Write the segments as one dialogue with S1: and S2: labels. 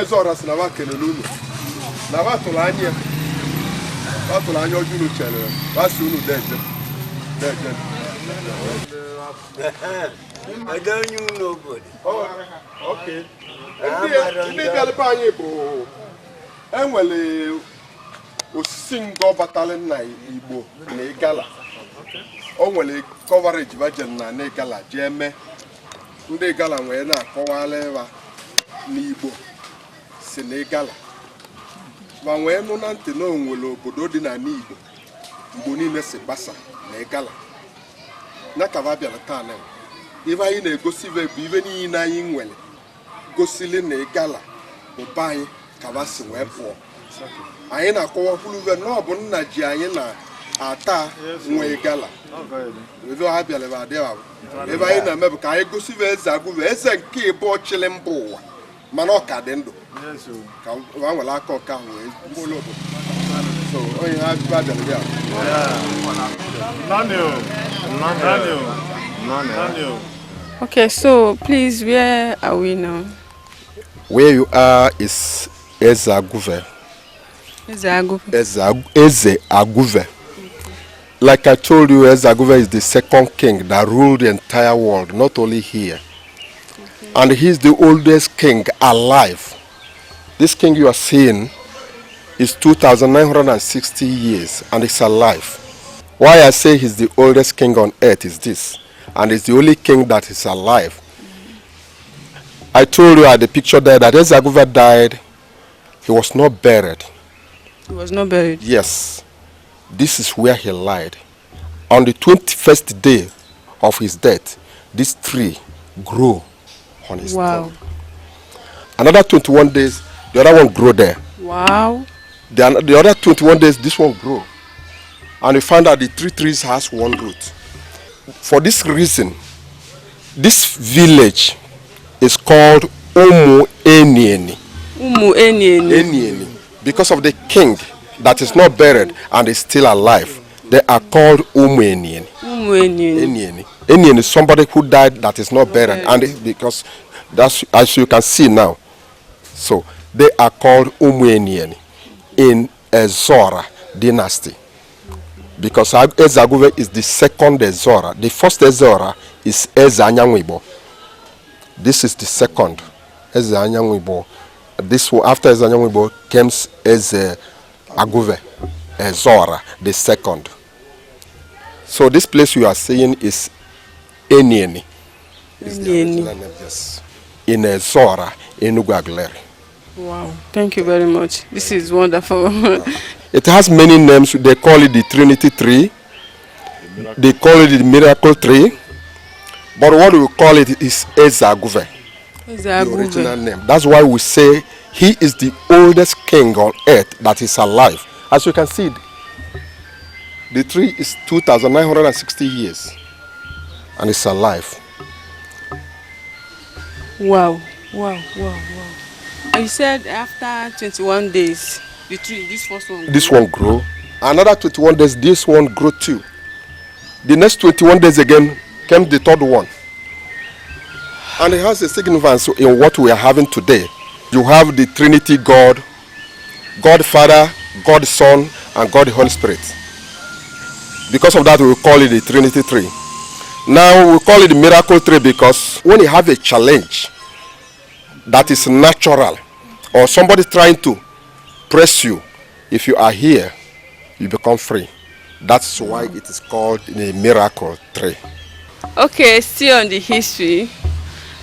S1: Ezeora si na ba kelele unu. Na ba tụrụ anya. Ba tụrụ anya ojunu chere. Ba si unu deje.
S2: I don't know nobody.
S1: Oh, okay. Ndị bịara anyị bụ enwere osisi ngo batala na Igbo na Igala. O nwere coverage bajen na Igala jeme. Ndị Igala nwere na-akọwala ebe n'Igbo si na Igala. Ma nwee nụ na ntị na onwere obodo dị na Igbo. Igbo niile si gbasa na Igala. Na ka ba bịara taa na ife anyị na-egosi bụ ife niile anyị nwere gosili na Igala bụ be anyị ka ba si wee pụọ. Anyị na-akọwa kwuluve na ọ bụ nna ji anyị na-ata nwe Igala. Ebe ha bịara ebe adịghị abụ. Ebe anyị na-eme bụ ka anyị gosive Eze Aguve, eze nke ịbụ ọchịlị mba ụwa mana ọ ka dị ndụ. Ka ha nwere aka ọka ahụ wee bụrụ obodo. So onye ha bịara bịa.
S3: Okay, so please, where are we now?
S1: Where you are is Eze Aguve.
S3: Eze Aguve.
S1: Eze Aguve. Like I told you, Eze Aguve is the second king that ruled the entire world, not only here. Okay. And he's the oldest king alive. This king you are seeing is 2,960 years and is alive. Why I say he's the oldest king on earth is this, and he's the only king that is alive. I told you at the picture there that Eze Aguve died, he was not buried.
S3: He was not buried?
S1: Yes. This is where he lied. On the 21st day of his death, this tree grew on his tomb. Another 21 days, the other one grew there.
S3: Wow.
S1: The other 21 days, this one grew. And we found out the three trees has one root. For this reason, this village is called UMUENIENI.
S3: UMUENIENI.
S1: Because of the king that is not buried and is still alive. They are called UMUENIENI.
S3: UMUENIENI.
S1: Enien is somebody who died that is not buried. And because that's, as you can see now. So they are called UMUENIENI in Ezeora dynasty. Because Eze Aguve is the second Ezeora. The first Ezeora is Eze AnyanwuIgbo. This is the second Eze AnyanwuIgbo. This one, after Eze Aguve came Eze Aguve, Ezeora, the second. So this place you are seeing is Enieni. Yes. In Ezeora, Enugu.
S3: Wow, thank you very much. This is wonderful.
S1: It has many names. They call it the Trinity tree. They call it the miracle tree. But what we call it is Eze Aguve. The original name. That's why we say he is the oldest king on earth that is alive. As you can see, the tree is 2,960 years and it's alive.
S3: Wow, wow, wow, wow. And you said after 21 days, the tree, this first one grew?
S1: This one grew. Another 21 days, this one grew too. The next 21 days again came the third one. And it has a significance in what we are having today. You have the Trinity God, God Father, God Son, and God the Holy Spirit. Because of that, we call it the Trinity tree. Now, we call it the miracle tree because when you have a challenge that is natural, or somebody trying to press you, if you are here, you become free. That's why it is called the miracle tree.
S3: Okay, still on the history.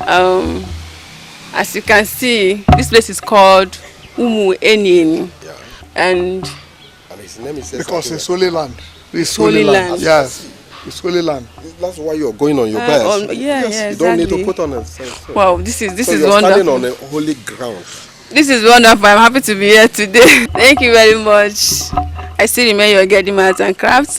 S3: As you can see, this place is called UMUENIENI.
S1: Yeah.
S3: And
S1: his name is
S4: because it's holy land.
S3: It's holy land.
S4: Yes, it's holy land.
S1: That's why you're going on your best.
S3: Yes,
S1: you don't
S3: exactly.
S1: need to put on a
S3: Wow, this is
S1: so
S3: you're
S1: wonderful. Standing
S3: wonderful.
S1: on a holy ground.
S3: This is wonderful. I'm happy to be here today. Thank you very much. I still remain your Getting Arts and Crafts.